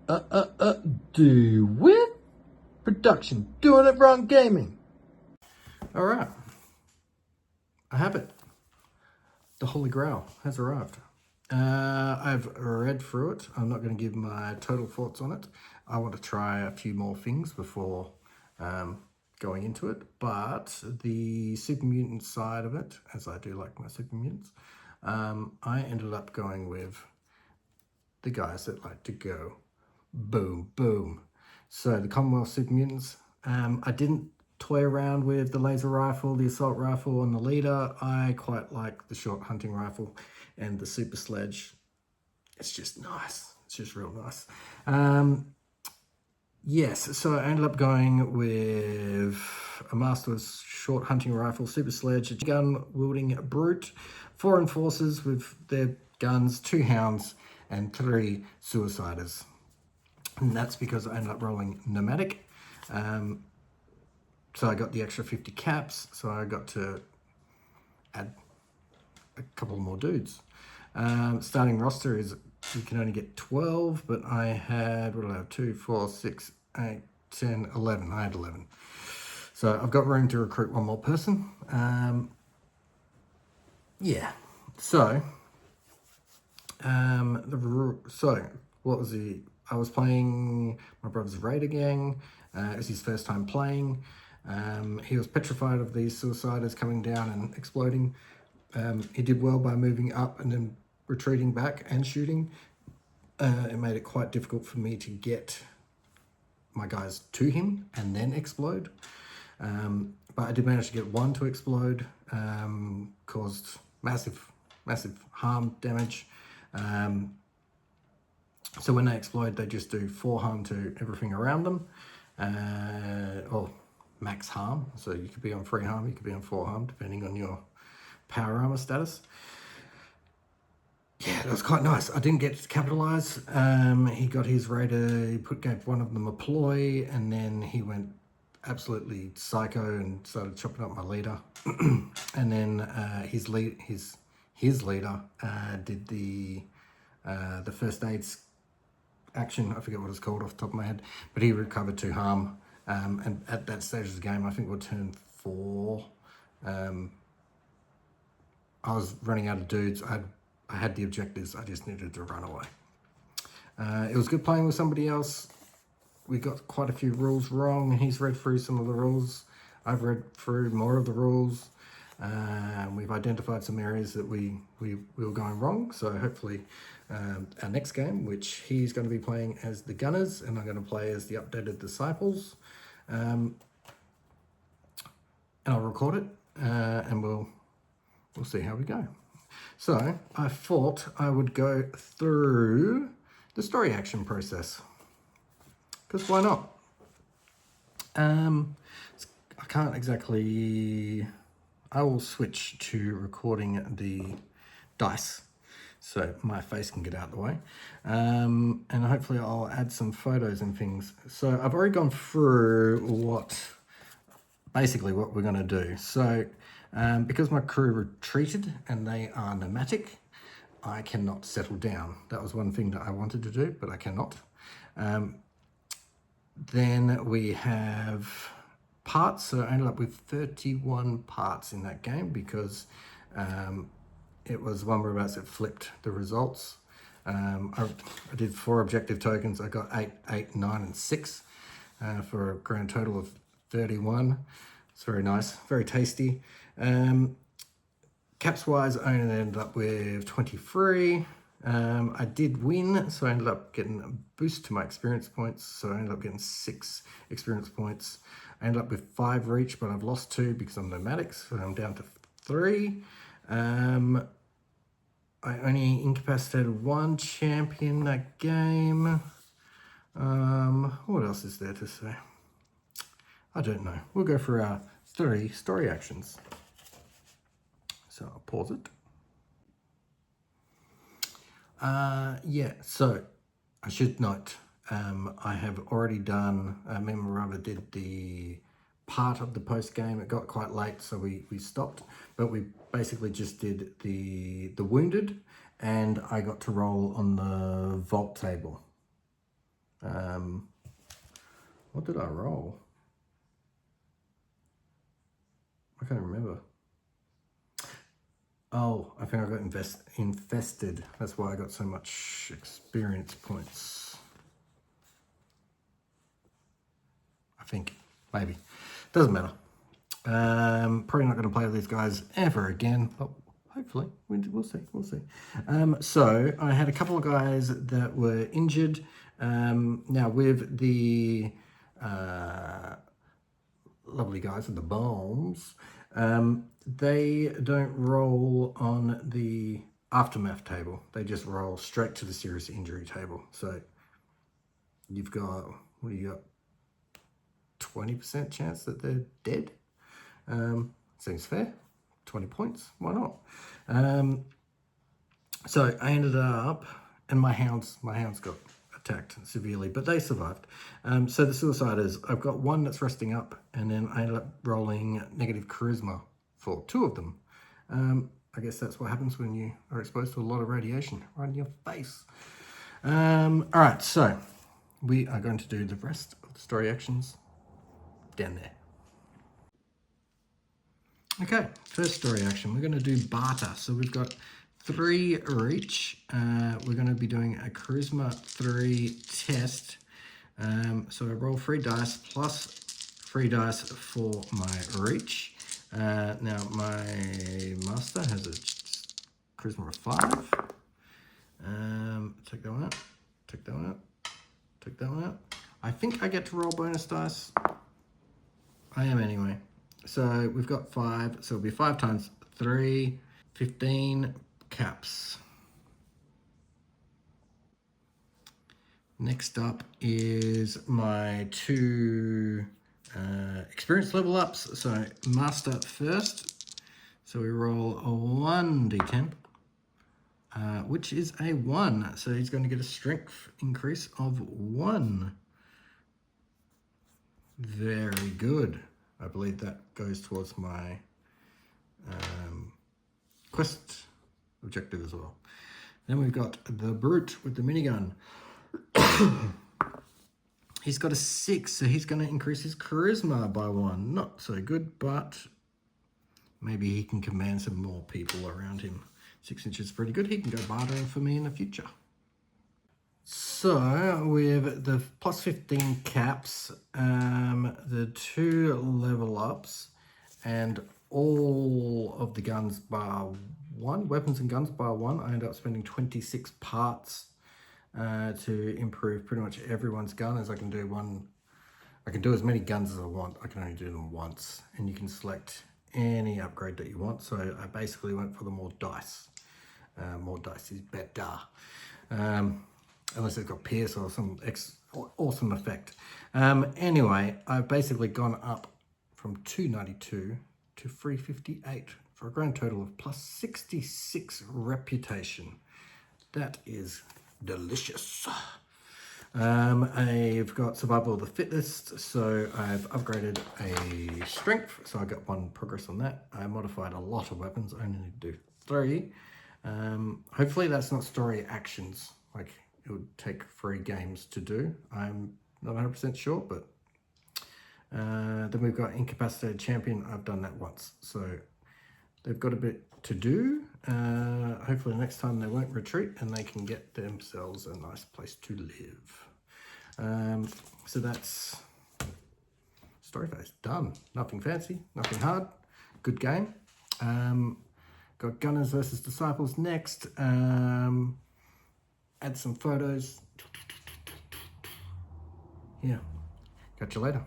Uh, uh, uh, do with production, doing it wrong gaming. All right, I have it. The Holy Grail has arrived. I've read through it. I'm not going to give my total thoughts on it. I want to try a few more things before going into it. But the Super Mutant side of it, as I do like my Super Mutants, I ended up going with the guys that like to go boom, boom. So the Commonwealth Super Mutants, I didn't toy around with the laser rifle, the assault rifle, and the leader. I quite like the short hunting rifle and the super sledge. It's just nice. It's just real nice. Yes, so I ended up going with a Master's short hunting rifle, super sledge, a gun wielding brute, 4 enforcers with their guns, 2 hounds, and 3 suiciders. And that's because I ended up rolling nomadic. So I got the extra 50 caps, so I got to add a couple more dudes. Starting roster is you can only get 12, but I had, what did I have? 2, 4, 6, 8, 10, 11. I had 11. So I've got room to recruit one more person. Yeah. So, what was the? I was playing my brother's Raider gang. It was his first time playing. He was petrified of these suiciders coming down and exploding. He did well by moving up and then retreating back and shooting. It made it quite difficult for me to get my guys to him and then explode. But I did manage to get one to explode, caused massive harm, damage. So when they explode, they just do 4 harm to everything around them, or max harm. So you could be on 3 harm, you could be on 4 harm, depending on your power armor status. Yeah, that was quite nice. I didn't get to capitalize. He got his raider, he gave one of them a ploy, and then he went absolutely psycho and started chopping up my leader. And then his leader did the first aids action. I forget what it's called off the top of my head, but he recovered 2 harm. And at that stage of the game, I think we're turn 4. I was running out of dudes. I had the objectives. I just needed to run away. It was good playing with somebody else. We got quite a few rules wrong. He's read through some of the rules. I've read through more of the rules. We've identified some areas that we were going wrong. So hopefully our next game, which he's going to be playing as the Gunners and I'm going to play as the updated Disciples. And I'll record it and we'll see how we go. So I thought I would go through the story action process, because why not? I can't exactly. I will switch to recording the dice so my face can get out of the way, and hopefully I'll add some photos and things. So I've already gone through basically what we're going to do. So because my crew retreated and they are nomadic, I cannot settle down. That was one thing that I wanted to do, but I cannot. Then we have parts. So I ended up with 31 parts in that game because it was one whereabouts it flipped the results. I did 4 objective tokens. I got 8, 8, 9, and 6 for a grand total of 31. It's very nice, very tasty. Caps wise, I ended up with 23. I did win, so I ended up getting a boost to my experience points. So I ended up getting 6 experience points. I ended up with 5 reach, but I've lost 2 because I'm nomadic, so I'm down to 3. I only incapacitated 1 champion that game. What else is there to say? I don't know. We'll go for our 3 story actions. So I'll pause it. Yeah, so I should note, I have already done, me and my brother did the part of the post game. It got quite late, so we stopped, but we basically just did the wounded, and I got to roll on the vault table. What did I roll? I can't remember. Oh, I think I got infested. That's why I got so much experience points. I think, maybe. Doesn't matter. Probably not going to play with these guys ever again. But hopefully, we'll see. We'll see. So I had a couple of guys that were injured. Now with the lovely guys with the bombs, they don't roll on the aftermath table. They just roll straight to the serious injury table. So you've got, what do you got? 20% chance that they're dead. Seems fair. 20 points. Why not? So I ended up, and my hounds got attacked severely, but they survived. So the suiciders, I've got one that's resting up, and then I ended up rolling negative charisma for 2 of them. I guess that's what happens when you are exposed to a lot of radiation right in your face. All right, so we are going to do the rest of the story actions down there. Okay, first story action, we're going to do barter. So we've got 3 each. We're going to be doing a charisma 3 test. So I roll 3 dice plus 3 dice for my reach. Now my master has a charisma of 5. Take that one out. Take that one out. Take that one out. I think I get to roll bonus dice. I am anyway. So we've got 5. So it'll be 5 times 3, 15 caps. Next up is my 2 experience level ups. So master first. So we roll a 1d10, which is a 1. So he's going to get a strength increase of 1. Very good. I believe that goes towards my quest objective as well. Then we've got the brute with the minigun. He's got a 6, so he's going to increase his charisma by 1. Not so good, but maybe he can command some more people around him. 6 inches is pretty good. He can go bartering for me in the future. So with the plus 15 caps, the 2 level ups, and all of the guns bar 1, weapons and guns bar 1, I end up spending 26 parts to improve pretty much everyone's gun, as I can do one. I can do as many guns as I want. I can only do them once, and you can select any upgrade that you want. So I basically went for the more dice. More dice is better. Unless it's got pierce or some awesome effect. Anyway, I've basically gone up from 292 to 358 for a grand total of plus 66 reputation. That is delicious. I've got survival of the fittest, so I've upgraded a strength, so I got 1 progress on that. I modified a lot of weapons, I only need to do 3. Hopefully that's not story actions, like it would take 3 games to do. I'm not 100% sure, but then we've got incapacitated champion. I've done that once, so they've got a bit to do. Hopefully next time they won't retreat and they can get themselves a nice place to live. So that's story phase done. Nothing fancy, nothing hard. Good game. Got Gunners versus Disciples next. Add some photos. Yeah. Catch you later.